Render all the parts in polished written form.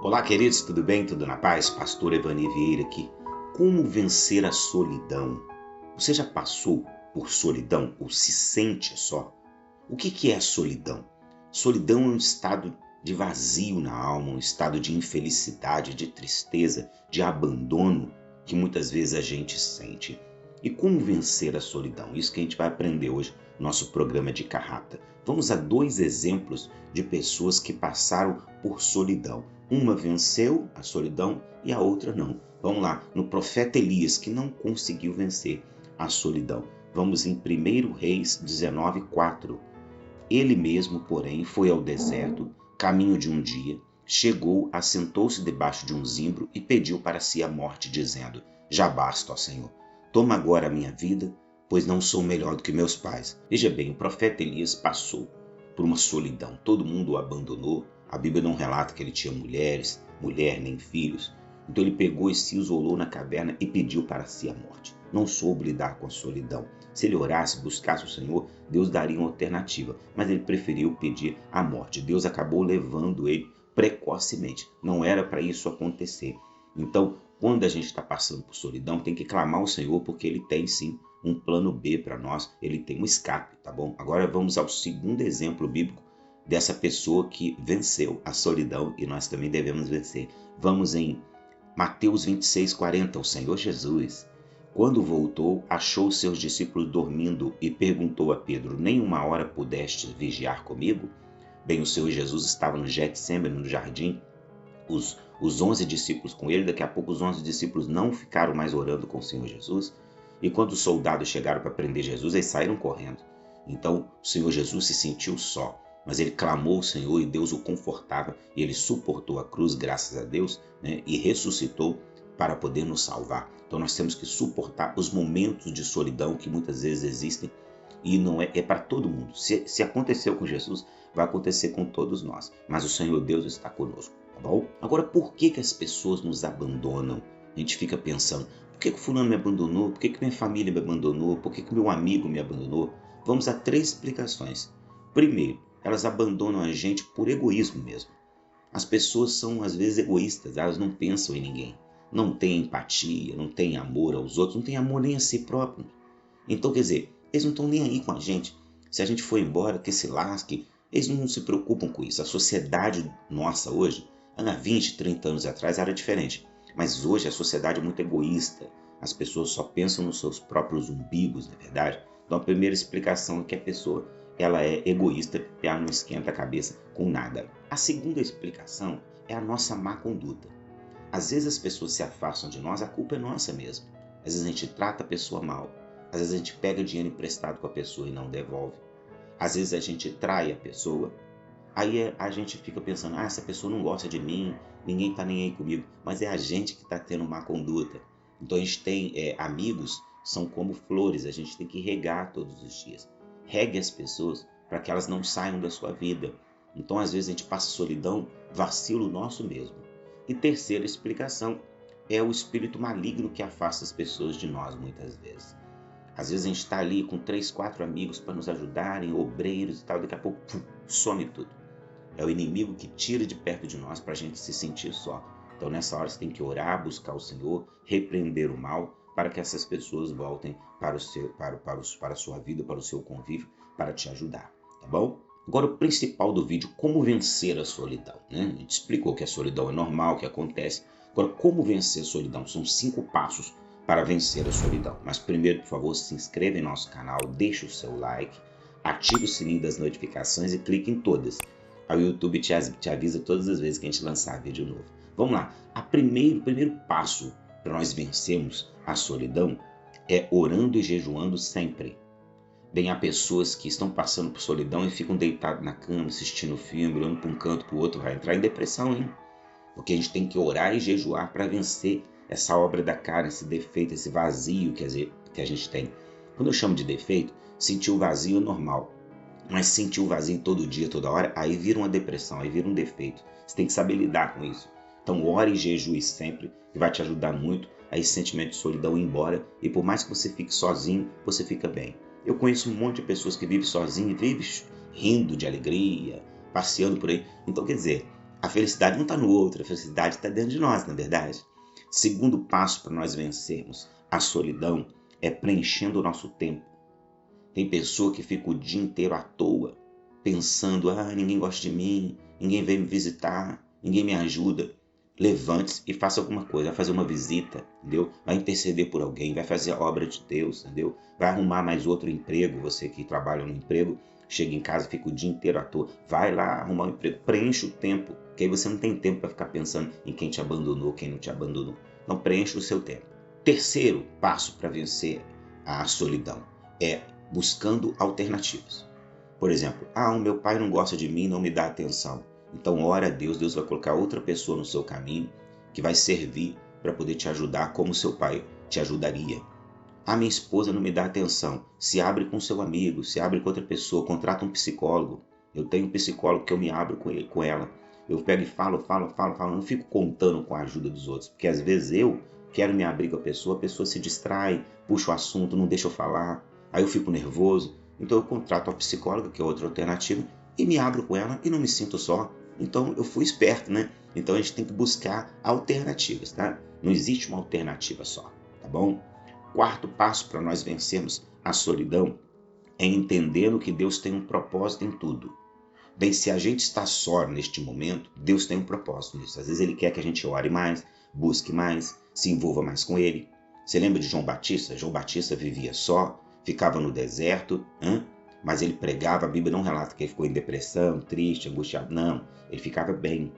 Olá, queridos, tudo bem? Tudo na paz? Pastor Evani Vieira aqui. Como vencer a solidão? Você já passou por solidão ou se sente só? O que é a solidão? Solidão é um estado de vazio na alma, um estado de infelicidade, de tristeza, de abandono que muitas vezes a gente sente. E como vencer a solidão? Isso que a gente vai aprender hoje no nosso programa de Carrata. Vamos a 2 exemplos de pessoas que passaram por solidão. Uma venceu a solidão e a outra não. Vamos lá, no profeta Elias, que não conseguiu vencer a solidão. Vamos em 1 Reis 19:4. Ele mesmo, porém, foi ao deserto, caminho de um dia, chegou, assentou-se debaixo de um zimbro e pediu para si a morte, dizendo: Já basta, ó Senhor, toma agora a minha vida, pois não sou melhor do que meus pais. Veja bem, o profeta Elias passou por uma solidão, todo mundo o abandonou. A Bíblia não relata que ele tinha mulher nem filhos. Então ele pegou e se isolou na caverna e pediu para si a morte. Não soube lidar com a solidão. Se ele orasse, buscasse o Senhor, Deus daria uma alternativa, mas ele preferiu pedir a morte. Deus acabou levando ele precocemente. Não era para isso acontecer. Então, quando a gente está passando por solidão, tem que clamar ao Senhor, porque ele tem sim um plano B para nós, ele tem um escape, tá bom? Agora vamos ao segundo exemplo bíblico dessa pessoa que venceu a solidão e nós também devemos vencer. Vamos em Mateus 26:40. O Senhor Jesus, quando voltou, achou seus discípulos dormindo e perguntou a Pedro: Nem uma hora pudeste vigiar comigo? Bem, o Senhor Jesus estava no Getsêmani, no jardim, os 11 discípulos com ele. Daqui a pouco os 11 discípulos não ficaram mais orando com o Senhor Jesus. E quando os soldados chegaram para prender Jesus, eles saíram correndo. Então o Senhor Jesus se sentiu só. Mas ele clamou ao Senhor e Deus o confortava e ele suportou a cruz, graças a Deus, e ressuscitou para poder nos salvar. Então nós temos que suportar os momentos de solidão que muitas vezes existem e não é para todo mundo. Se aconteceu com Jesus, vai acontecer com todos nós. Mas o Senhor Deus está conosco, tá bom? Agora, por que as pessoas nos abandonam? A gente fica pensando, por que o fulano me abandonou? Por que minha família me abandonou? Por que meu amigo me abandonou? Vamos a 3 explicações. Primeiro, elas abandonam a gente por egoísmo mesmo. As pessoas são às vezes egoístas, elas não pensam em ninguém. Não têm empatia, não têm amor aos outros, não têm amor nem a si próprios. Então, quer dizer, eles não estão nem aí com a gente. Se a gente for embora, que se lasque, eles não se preocupam com isso. A sociedade nossa hoje, há 20, 30 anos atrás era diferente. Mas hoje a sociedade é muito egoísta. As pessoas só pensam nos seus próprios umbigos, na verdade. Então a primeira explicação é que a pessoa ela é egoísta e ela não esquenta a cabeça com nada. A segunda explicação é a nossa má conduta. Às vezes as pessoas se afastam de nós, a culpa é nossa mesmo. Às vezes a gente trata a pessoa mal. Às vezes a gente pega dinheiro emprestado com a pessoa e não devolve. Às vezes a gente trai a pessoa. Aí a gente fica pensando, essa pessoa não gosta de mim, ninguém está nem aí comigo. Mas é a gente que está tendo má conduta. Então a gente tem amigos, são como flores, a gente tem que regar todos os dias. Regue as pessoas para que elas não saiam da sua vida. Então às vezes a gente passa solidão, vacilo nosso mesmo. E terceira explicação é o espírito maligno que afasta as pessoas de nós muitas vezes. Às vezes a gente está ali com 3, 4 amigos para nos ajudarem, obreiros e tal, daqui a pouco some tudo. É o inimigo que tira de perto de nós para a gente se sentir só. Então nessa hora você tem que orar, buscar o Senhor, repreender o mal, para que essas pessoas voltem para a sua vida, para o seu convívio, para te ajudar, tá bom? Agora o principal do vídeo, como vencer a solidão, né? A gente explicou que a solidão é normal, que acontece. Agora, como vencer a solidão? São 5 passos para vencer a solidão. Mas primeiro, por favor, se inscreva em nosso canal, deixe o seu like, ative o sininho das notificações e clique em todas. O YouTube te avisa todas as vezes que a gente lançar vídeo novo. Vamos lá. O primeiro passo para nós vencermos a solidão é orando e jejuando sempre. Bem, há pessoas que estão passando por solidão e ficam deitados na cama, assistindo filme, olhando para um canto, para o outro, vai entrar em depressão, hein? Porque a gente tem que orar e jejuar para vencer essa obra da carne, esse defeito, esse vazio que a gente tem. Quando eu chamo de defeito, sentir o vazio é normal. Mas sentir o vazio todo dia, toda hora, aí vira uma depressão, aí vira um defeito. Você tem que saber lidar com isso. Então ore e jejue sempre, que vai te ajudar muito a esse sentimento de solidão ir embora. E por mais que você fique sozinho, você fica bem. Eu conheço um monte de pessoas que vivem sozinhas, vivem rindo de alegria, passeando por aí. Então quer dizer, A felicidade não está no outro, a felicidade está dentro de nós, na verdade. Segundo passo para nós vencermos a solidão é preenchendo o nosso tempo. Tem pessoa que fica o dia inteiro à toa, pensando, ninguém gosta de mim, ninguém vem me visitar, ninguém me ajuda. Levante-se e faça alguma coisa, vai fazer uma visita, entendeu? Vai interceder por alguém, vai fazer a obra de Deus, entendeu? Vai arrumar mais outro emprego, você que trabalha no emprego, chega em casa e fica o dia inteiro à toa. Vai lá arrumar um emprego, preenche o tempo, que aí você não tem tempo para ficar pensando em quem te abandonou, quem não te abandonou. Então preenche o seu tempo. Terceiro passo para vencer a solidão é buscando alternativas. Por exemplo, o meu pai não gosta de mim, não me dá atenção. Então ora a Deus, Deus vai colocar outra pessoa no seu caminho que vai servir para poder te ajudar como seu pai te ajudaria. Minha esposa não me dá atenção. Se abre com seu amigo, se abre com outra pessoa, contrata um psicólogo. Eu tenho um psicólogo que eu me abro com ela. Eu pego e falo, não fico contando com a ajuda dos outros, porque às vezes eu quero me abrir com a pessoa se distrai, puxa o assunto, não deixa eu falar, aí eu fico nervoso. Então eu contrato a psicóloga, que é outra alternativa, e me abro com ela e não me sinto só. Então eu fui esperto, né? Então a gente tem que buscar alternativas, tá? Não existe uma alternativa só, tá bom? Quarto passo para nós vencermos a solidão é entendendo que Deus tem um propósito em tudo. Bem, se a gente está só neste momento, Deus tem um propósito nisso. Às vezes Ele quer que a gente ore mais, busque mais, se envolva mais com Ele. Você lembra de João Batista? João Batista vivia só, ficava no deserto, mas ele pregava. A Bíblia não relata que ele ficou em depressão, triste, angustiado. Não, ele ficava bem,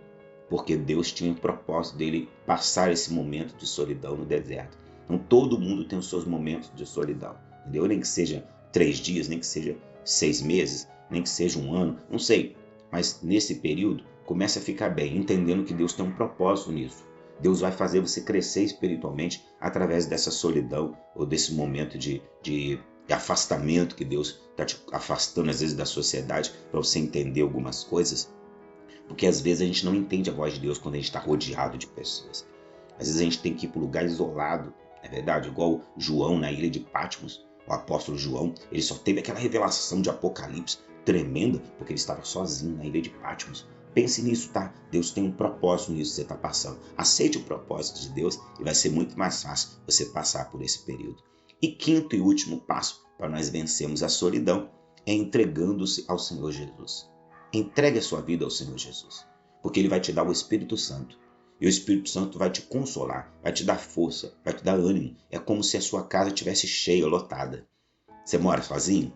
porque Deus tinha o propósito dele passar esse momento de solidão no deserto. Então todo mundo tem os seus momentos de solidão, entendeu? Nem que seja 3 dias, nem que seja 6 meses, nem que seja 1 ano, não sei. Mas nesse período, comece a ficar bem, entendendo que Deus tem um propósito nisso. Deus vai fazer você crescer espiritualmente através dessa solidão ou desse momento de afastamento que Deus está te afastando às vezes da sociedade para você entender algumas coisas. Porque às vezes a gente não entende a voz de Deus quando a gente está rodeado de pessoas. Às vezes a gente tem que ir para um lugar isolado, é verdade? Igual João na ilha de Patmos, o apóstolo João, ele só teve aquela revelação de Apocalipse tremenda porque ele estava sozinho na ilha de Patmos. Pense nisso, tá? Deus tem um propósito nisso que você está passando. Aceite o propósito de Deus e vai ser muito mais fácil você passar por esse período. E quinto e último passo para nós vencermos a solidão é entregando-se ao Senhor Jesus. Entregue a sua vida ao Senhor Jesus, porque Ele vai te dar o Espírito Santo. E o Espírito Santo vai te consolar, vai te dar força, vai te dar ânimo. É como se a sua casa estivesse cheia, lotada. Você mora sozinho?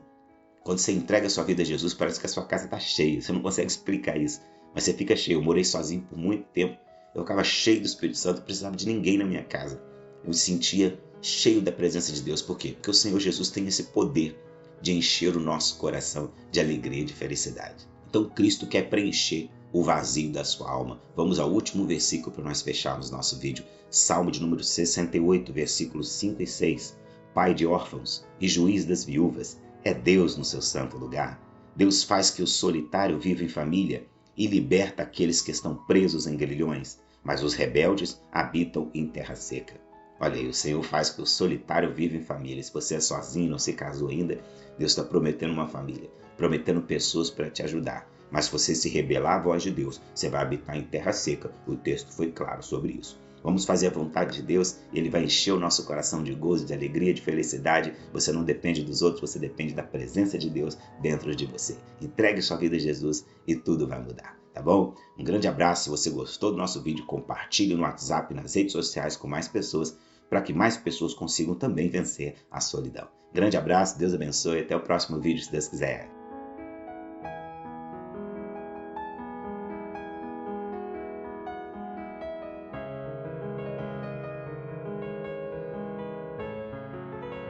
Quando você entrega a sua vida a Jesus, parece que a sua casa está cheia. Você não consegue explicar isso, mas você fica cheio. Eu morei sozinho por muito tempo. Eu ficava cheio do Espírito Santo, não precisava de ninguém na minha casa. Eu me sentia cheio da presença de Deus. Por quê? Porque o Senhor Jesus tem esse poder de encher o nosso coração de alegria e de felicidade. Então Cristo quer preencher o vazio da sua alma. Vamos ao último versículo para nós fecharmos nosso vídeo. Salmo de número 68, versículos 5 e 6. Pai de órfãos e juiz das viúvas, é Deus no seu santo lugar. Deus faz que o solitário viva em família e liberta aqueles que estão presos em grilhões, mas os rebeldes habitam em terra seca. Olha aí, o Senhor faz que o solitário viva em família. Se você é sozinho, não se casou ainda, Deus está prometendo uma família, prometendo pessoas para te ajudar. Mas se você se rebelar à voz de Deus, você vai habitar em terra seca. O texto foi claro sobre isso. Vamos fazer a vontade de Deus e Ele vai encher o nosso coração de gozo, de alegria, de felicidade. Você não depende dos outros, você depende da presença de Deus dentro de você. Entregue sua vida a Jesus e tudo vai mudar, tá bom? Um grande abraço. Se você gostou do nosso vídeo, compartilhe no WhatsApp, nas redes sociais com mais pessoas, para que mais pessoas consigam também vencer a solidão. Grande abraço, Deus abençoe e até o próximo vídeo, se Deus quiser.